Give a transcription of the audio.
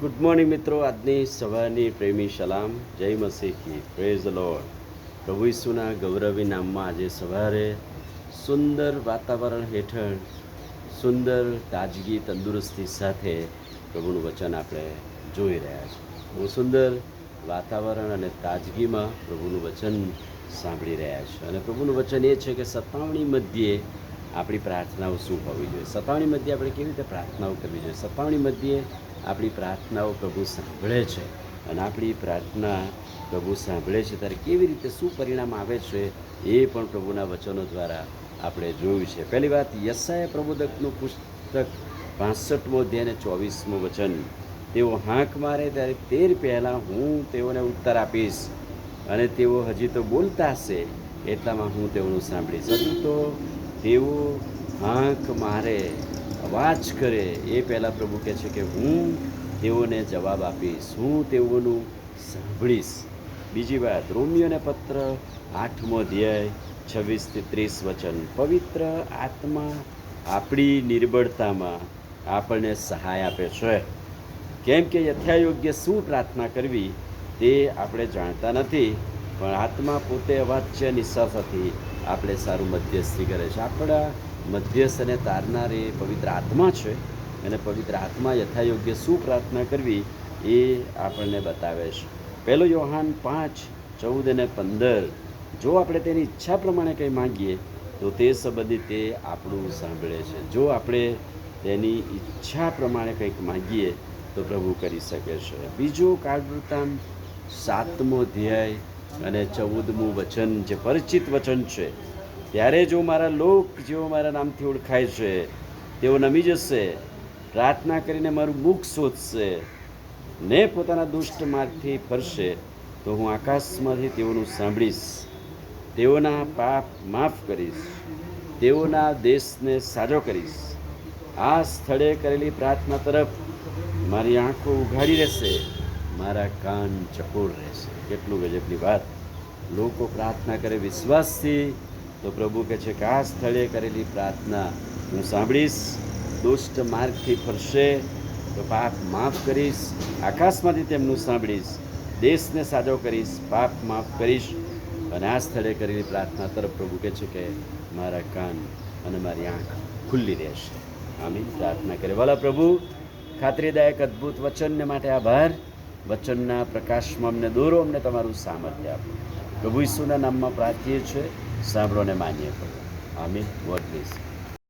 Good morning મિત્રો. આજની સવારની પ્રેમી સલામ, જય મસીહ કી, પ્રેઝ ધ લોર્ડ. પ્રભુ ઈસુના ગૌરવી નામમાં આજે સવારે સુંદર વાતાવરણ હેઠળ સુંદર તાજગી તંદુરસ્તી સાથે પ્રભુનું વચન આપણે જોઈ રહ્યા છીએ. બહુ સુંદર વાતાવરણ અને તાજગીમાં પ્રભુનું વચન સાંભળી રહ્યા છે. અને પ્રભુનું વચન એ છે કે સતાવણી મધ્યે આપણી પ્રાર્થનાઓ શું હોવી જોઈએ, સતાવણી મધ્યે આપણે કેવી રીતે પ્રાર્થનાઓ કરવી જોઈએ. સતાવણી મધ્યે આપણી પ્રાર્થનાઓ પ્રભુ સાંભળે છે અને આપણી પ્રાર્થના પ્રભુ સાંભળે છે ત્યારે કેવી રીતે શું પરિણામ આવે છે એ પણ પ્રભુના વચનો દ્વારા આપણે જોયું છે. પહેલી વાત, યશાયા પ્રબોધકનું પુસ્તક 65મો અધ્યાય અને 24મું વચન. તેઓ હાંક મારે ત્યારે તેર પહેલાં હું તેઓને ઉત્તર આપીશ અને તેઓ હજી તો બોલતા હશે એટલામાં હું તેઓનું સાંભળીશ. હજુ તો તેઓ હાંક મારે, અવાજ કરે એ પહેલાં પ્રભુ કહે છે કે હું તેઓને જવાબ આપીશ, હું તેઓનું સાંભળીશ. બીજી વાત, રોમિયોને પત્ર 8મો અધ્યાય 26થી 30 વચન. પવિત્ર આત્મા આપણી નિર્બળતામાં આપણને સહાય આપે છે, કેમ કે યથાયોગ્ય શું પ્રાર્થના કરવી તે આપણે જાણતા નથી, પણ આત્મા પોતે અવાચ્ય નિશ્વાસથી આપણે સારું મધ્યસ્થી કરે છે. આપણા મધ્યસ્થ અને તારનાર એ પવિત્ર આત્મા છે અને પવિત્ર આત્મા યથાયોગ્ય શું પ્રાર્થના કરવી એ આપણને બતાવે છે. 1 યોહાન 5:14 અને 15. જો આપણે તેની ઈચ્છા પ્રમાણે કંઈ માગીએ તો તે સંબંધી તે આપણું સાંભળે છે. જો આપણે તેની ઈચ્છા પ્રમાણે કંઈક માગીએ તો પ્રભુ કરી શકે છે. બીજું કાળવૃતાંત 7મો અધ્યાય અને 14મું વચન, જે પરિચિત વચન છે. ત્યારે જો મારા લોક જેઓ મારા નામથી ઓળખાય છે તેઓ નમી જશે, પ્રાર્થના કરીને મારું મુખ શોધશે ને પોતાના દુષ્ટ માર્ગથી ફરશે, તો હું આકાશમાંથી તેઓનું સાંભળીશ, તેઓના પાપ માફ કરીશ, તેઓના દેશને સાજો કરીશ. આ સ્થળે કરેલી પ્રાર્થના તરફ મારી આંખો ઉઘાડી રહેશે, મારા કાન ચકોર રહેશે. કેટલું ગજબની વાત. લોકો પ્રાર્થના કરે વિશ્વાસથી તો પ્રભુ કહે છે કે આ સ્થળે કરેલી પ્રાર્થના હું સાંભળીશ, દુષ્ટ માર્ગથી ફરશે તો પાપ માફ કરીશ, આકાશમાંથી તેમનું સાંભળીશ, દેશને સાજો કરીશ, પાપ માફ કરીશ. અને આ સ્થળે કરેલી પ્રાર્થના તરફ પ્રભુ કહે છે કે મારા કાન અને મારી આંખ ખુલ્લી રહેશે. આમીન. પ્રાર્થના કરે. વાલા પ્રભુ, ખાતરીદાયક અદ્ભુત વચનને માટે આભાર. વચનના પ્રકાશમાં અમને દોરો, અમને તમારું સામર્થ્ય આપો. પ્રભુ ઈસુના નામમાં પ્રાર્થીએ છીએ, સાંભળો ને માન્ય કરો. આમીન. God bless.